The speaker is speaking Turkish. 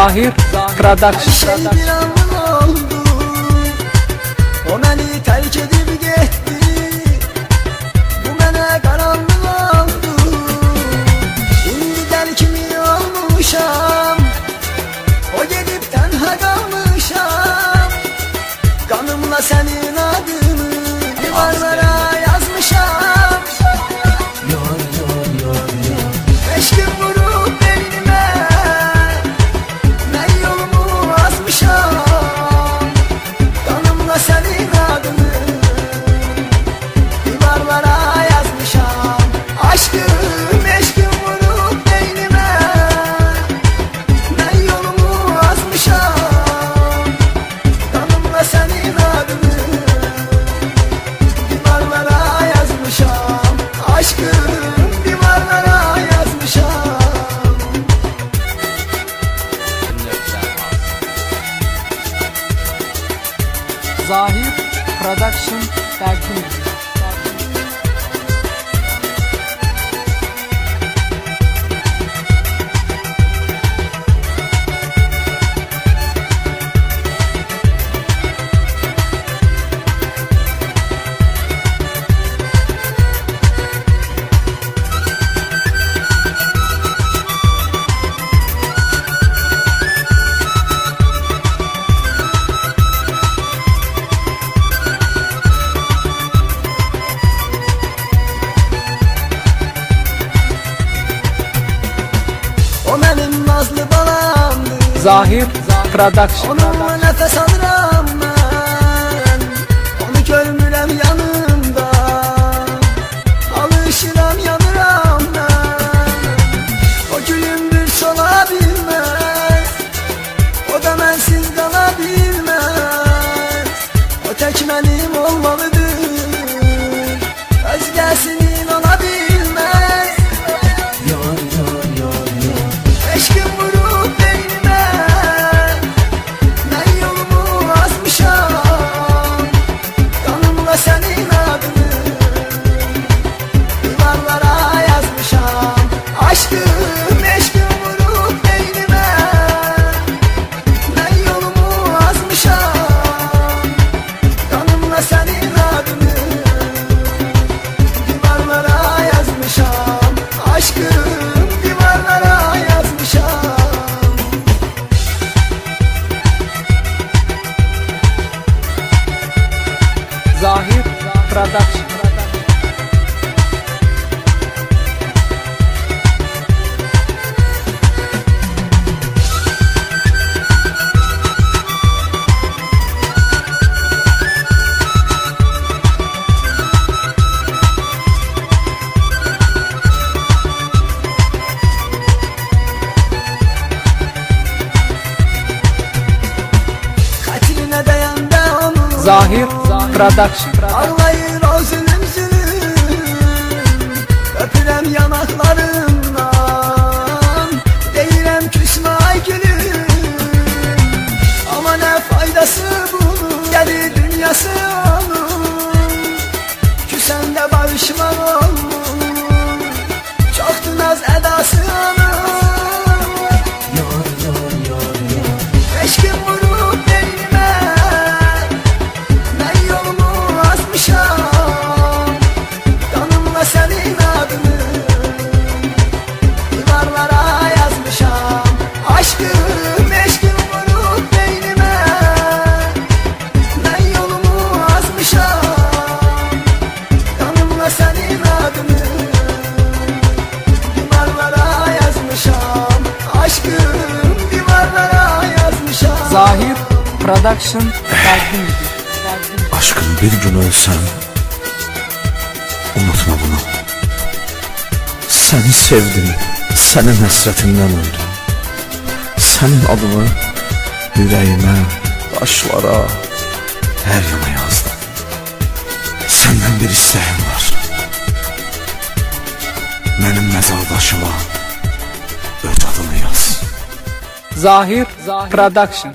Zahir Production. Her şey bir anın oldu. O beni terk edip gitti. Bu bana karanlık oldu. Şimdi gel kimi olmuşam. O gidip tenha kalmışam. Kanımla senin adını duvarlara yazmışam. Eşkim vurup beynime, ben yolumu azmışam. Kanımla senin adını duvarlara yazmışam. Aşkım eşkim vurup beynime, ben yolumu azmışam. Kanımla senin adını duvarlara yazmışam. Aşkım duvarlara yazmışam. Zahir Production takdim ediyor. O benim nazlı balamdı. Zahir Production. Onunla nefes alırım ben. Onu görmürem yanımda. Alışıram yanıram ben. O gülüm bir sola bilmez. O da bensiz kalabilmez. O tek benim olmalıdır. Özgesinin olabilmez. Eşkim vurup beynime, ben yolumu azmışam. Kanımla senin adını duvarlara yazmışam. Aşkım eşkim vurup beynime, ben yolumu azmışam. Kanımla senin adını duvarlara yazmışam. Aşkım duvarlara yazmışam. Zahir Production. Katiline dayandı onun. Zahir Production. Ağlayır o zulüm zulüm. Öpürem yanaklarından. Değirem küsme ay gülüm. Ama ne faydası bunun. Gelir dünyası onun. Küsen de barışman onun. Çoktu naz edası onun. Eşkim vurup beynime, ben yolumu azmışam. Kanımla senin adını duvarlara yazmışam. Aşkım eşkim vurup beynime, ben yolumu azmışam. Kanımla senin adını duvarlara yazmışam. Aşkım duvarlara yazmışam. Zahir Production takdim ediyor. Aşkım bir gün ölsem unutma bunu. Seni sevdim, senin həsrətindən öldüm. Senin adını yüreğime, taşlara, her yana yazdım. Senden bir isteğim var. Benim mezardaşıma öz adını yaz. Zahir Production.